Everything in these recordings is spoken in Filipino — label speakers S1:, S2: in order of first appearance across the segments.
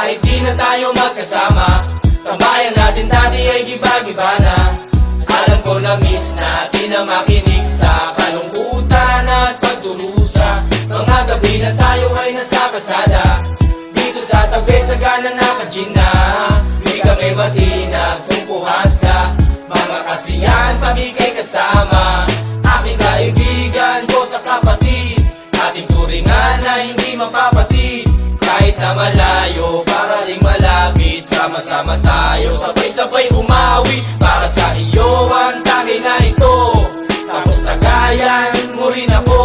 S1: kahit di na tayo magkasama, tambayan natin dati ay giba-giba na. Alam ko na miss natin na makinig sa kalungkutan at pagdurusa. Mga gabi na tayo ay nasa kasada, dito sa tabi sa gana naka-gin na. Di kami matinag kung puhas ka, mga kasiyahan pamigay kasama. Aking kaibigan ko sa kapatid, ating turingan na hindi mapapatid. Kahit na malayo, para ring malapit, sama-sama tayo, sabay-sabay umawi. Para sa iyo ang tagay na ito, tapos tagayan mo rin ako.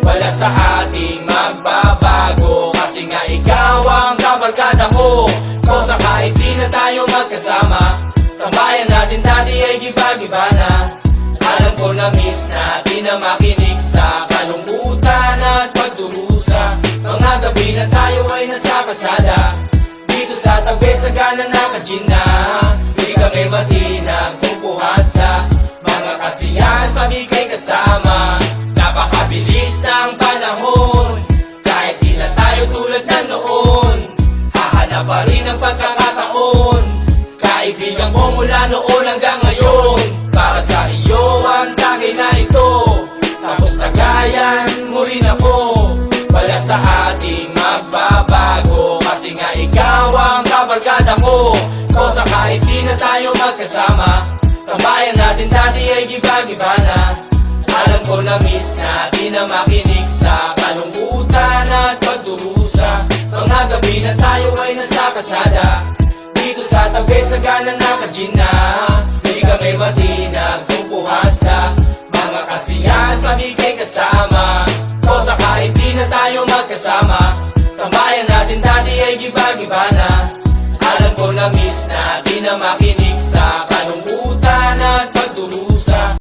S1: Wala sa ating magbabago, kasi nga ikaw ang kabarkada ko. Kosa kahit di na tayo magkasama, tambayan natin dati ay giba-giba na. Alam ko na miss natin na makinig sa kalungkutan at pagdurusa. Mga gabi na tayo ay nasa kasada, dito sa tabi sa gana naka-gin na. Di kami matinag kung puhas ka, mga kasiyahan pamigay kasama. Napakabilis ng panahon, kahit di na tayo tulad na noon. Hahanap pa rin ang pagkakataon, kaibigan ko mula noon hanggang ngayon. Para sa iyo ang tagay na ito, tapos tagayan mo rin ako. Wala sa ating magbabago, kasi nga ikaw ang kabarkada ko. Kosa kahit di na tayo magkasama, tambayan natin dati ay giba-giba na. Alam ko na miss natin na makinig sa kalungkutan at pagdurusa. Mga gabi na tayo ay nasa kasada, dito sa tabi sa gana naka-gin na. Di kami matinag kung puhas ka, mga kasiyahan pamigay kasama. Kosa kahit di na tayo magkasama, tambayan natin dati ay giba-giba na. Alam ko na miss natin na makinig sa kalungkutan